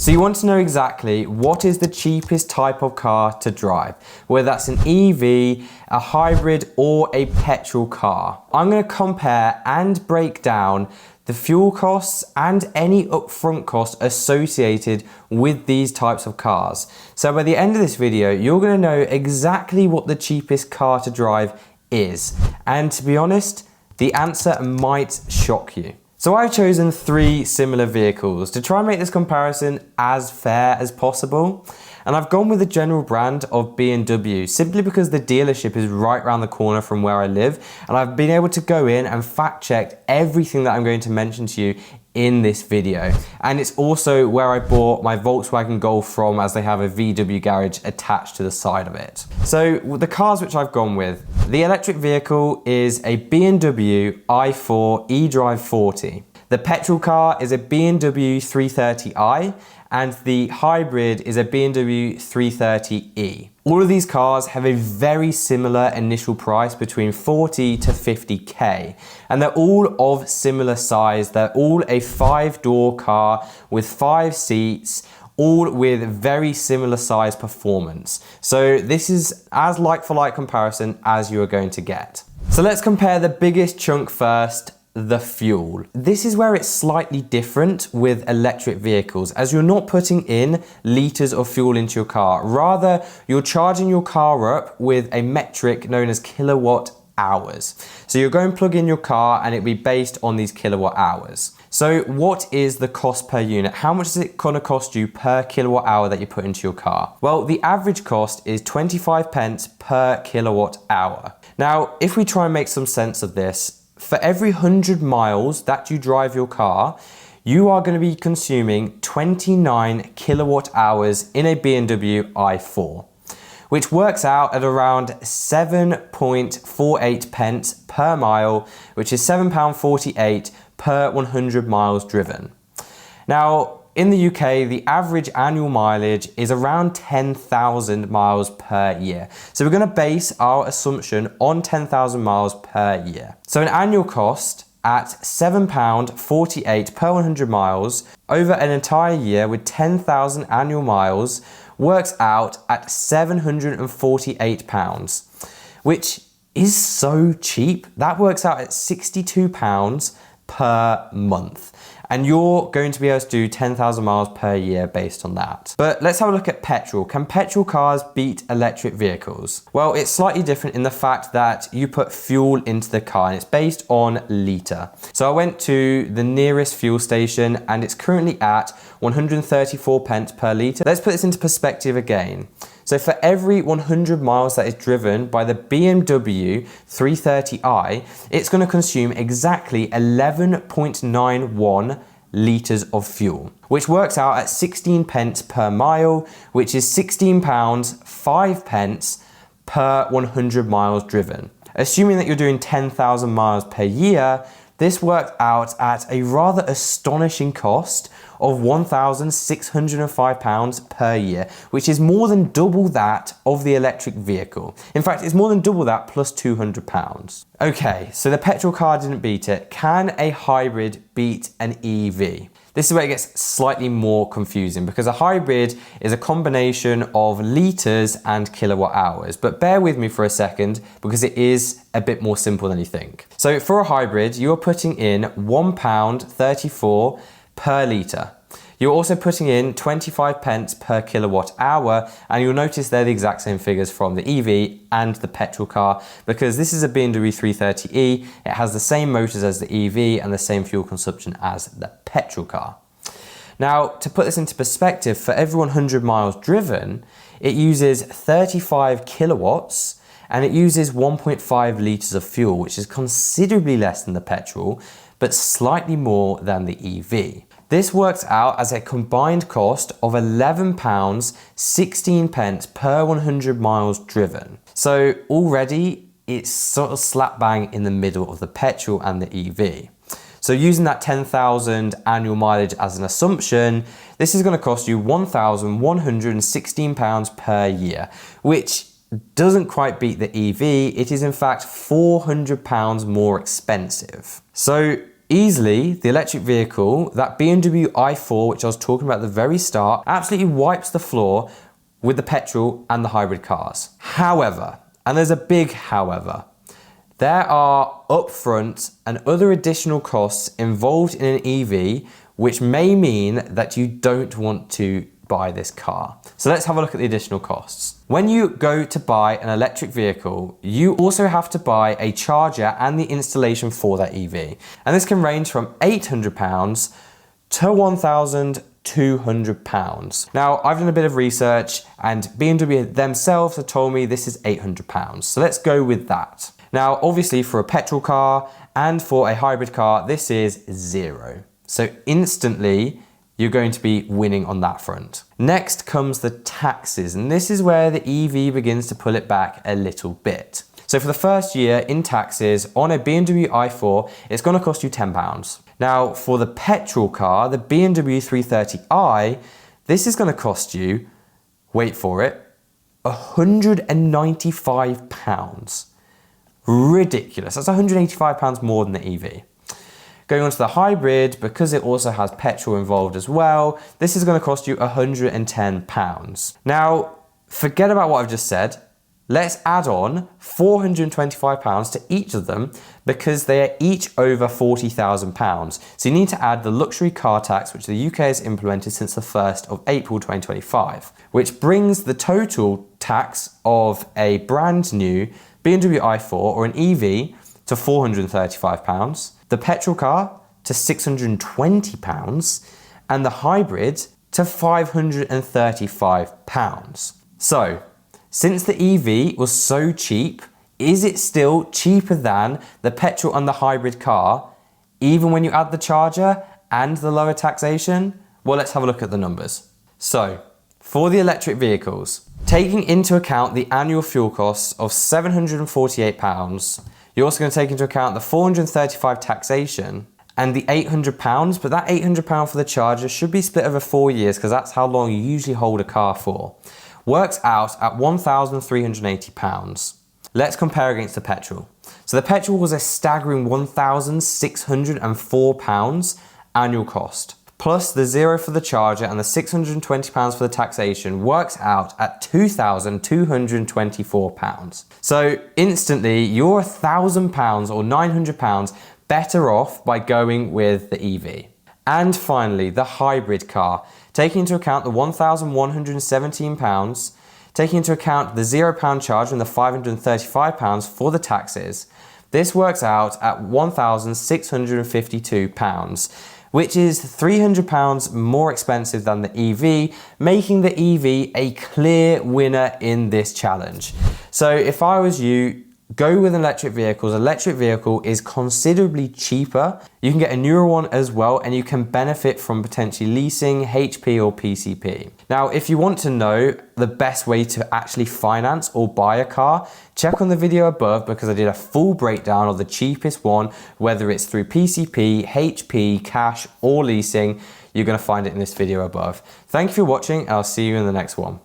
So you want to know exactly what is the cheapest type of car to drive, whether that's an EV, a hybrid, or a petrol car. I'm going to compare and break down the fuel costs and any upfront costs associated with these types of cars. So by the end of this video, you're going to know exactly what the cheapest car to drive is. And to be honest, the answer might shock you. So I've chosen 3 similar vehicles to try and make this comparison as fair as possible. And I've gone with the general brand of BMW simply because the dealership is right around the corner from where I live. And I've been able to go in and fact check everything that I'm going to mention to you in this video. And it's also where I bought my Volkswagen Golf from, as they have a VW garage attached to the side of it. So the cars which I've gone with, the electric vehicle is a BMW i4 eDrive 40. The petrol car is a BMW 330i, and the hybrid is a BMW 330e. All of these cars have a very similar initial price between 40 to 50k, and they're all of similar size. They're all a 5-door car with 5 seats, all with very similar size performance. So this is as like-for-like comparison as you are going to get. So let's compare the biggest chunk first, the fuel. This is where it's slightly different with electric vehicles, as you're not putting in liters of fuel into your car. Rather, you're charging your car up with a metric known as kilowatt hours. So you're going to plug in your car and it'll be based on these kilowatt hours. So what is the cost per unit? How much is it going to cost you per kilowatt hour that you put into your car? Well, the average cost is 25 pence per kilowatt hour. Now, if we try and make some sense of this, for every 100 miles that you drive your car, you are going to be consuming 29 kilowatt hours in a BMW i4, which works out at around 7.48 pence per mile, which is £7.48 per 100 miles driven. Now, in the UK, the average annual mileage is around 10,000 miles per year. So we're going to base our assumption on 10,000 miles per year. So an annual cost at £7.48 per 100 miles over an entire year with 10,000 annual miles works out at £748, which is so cheap. That works out at £62 per month. And you're going to be able to do 10,000 miles per year based on that. But let's have a look at petrol. Can petrol cars beat electric vehicles? Well, it's slightly different in the fact that you put fuel into the car and it's based on litre. So I went to the nearest fuel station and it's currently at 134 pence per litre. Let's put this into perspective again. So for every 100 miles that is driven by the BMW 330i, it's going to consume exactly 11.91 litres of fuel, which works out at 16 pence per mile, which is £16, 5 pence per 100 miles driven. Assuming that you're doing 10,000 miles per year, this worked out at a rather astonishing cost of £1,605 per year, which is more than double that of the electric vehicle. In fact, it's more than double that plus £200. Okay, so the petrol car didn't beat it. Can a hybrid beat an EV? This is where it gets slightly more confusing because a hybrid is a combination of litres and kilowatt hours. But bear with me for a second because it is a bit more simple than you think. So for a hybrid, you're putting in £1.34 per litre. You're also putting in 25 pence per kilowatt hour, and you'll notice they're the exact same figures from the EV and the petrol car because this is a BMW 330e. It has the same motors as the EV and the same fuel consumption as the petrol car. Now, to put this into perspective, for every 100 miles driven, it uses 35 kilowatts and it uses 1.5 litres of fuel, which is considerably less than the petrol, but slightly more than the EV. This works out as a combined cost of £11, 16 pence per 100 miles driven. So already it's sort of slap bang in the middle of the petrol and the EV. So using that 10,000 annual mileage as an assumption, this is going to cost you £1,116 per year, which doesn't quite beat the EV. It is in fact £400 more expensive. So Easily, the electric vehicle, that BMW i4, which I was talking about at the very start, absolutely wipes the floor with the petrol and the hybrid cars. However, and there's a big however, there are upfront and other additional costs involved in an EV, which may mean that you don't want to buy this car. So let's have a look at the additional costs. When you go to buy an electric vehicle, you also have to buy a charger and the installation for that EV. And this can range from £800 to £1,200. Now, I've done a bit of research and BMW themselves have told me this is £800. So let's go with that. Now, obviously for a petrol car and for a hybrid car, this is zero. So instantly, you're going to be winning on that front. Next comes the taxes, and this is where the EV begins to pull it back a little bit. So for the first year in taxes on a BMW i4, it's going to cost you £10. Now for the petrol car, the BMW 330i, this is going to cost you, wait for it, £195. Ridiculous. That's £185 more than the EV. Going on to the hybrid, because it also has petrol involved as well, this is going to cost you £110. Now, forget about what I've just said. Let's add on £425 to each of them because they are each over £40,000. So you need to add the luxury car tax, which the UK has implemented since the 1st of April 2025, which brings the total tax of a brand new BMW i4 or an EV to £435, the petrol car to £620, and the hybrid to £535. So, since the EV was so cheap, is it still cheaper than the petrol and the hybrid car, even when you add the charger and the lower taxation? Well, let's have a look at the numbers. So, for the electric vehicles, taking into account the annual fuel costs of £748, you're also going to take into account the £435 taxation and the £800, but that £800 for the charger should be split over 4 years because that's how long you usually hold a car for. Works out at £1,380. Let's compare against the petrol. So the petrol was a staggering £1,604 annual cost. Plus the zero for the charger and the £620 for the taxation works out at £2,224. So instantly you're £1,000 or £900 better off by going with the EV. And finally, the hybrid car. Taking into account the £1,117, taking into account the £0 charge and the £535 for the taxes, this works out at £1,652. Which is £300 more expensive than the EV, making the EV a clear winner in this challenge. So if I was you, go with electric vehicles. Electric vehicle is considerably cheaper. You can get a newer one as well, and you can benefit from potentially leasing, HP or PCP. Now, if you want to know the best way to actually finance or buy a car, check on the video above because I did a full breakdown of the cheapest one, whether it's through PCP, HP, cash or leasing. You're going to find it in this video above. Thank you for watching, and I'll see you in the next one.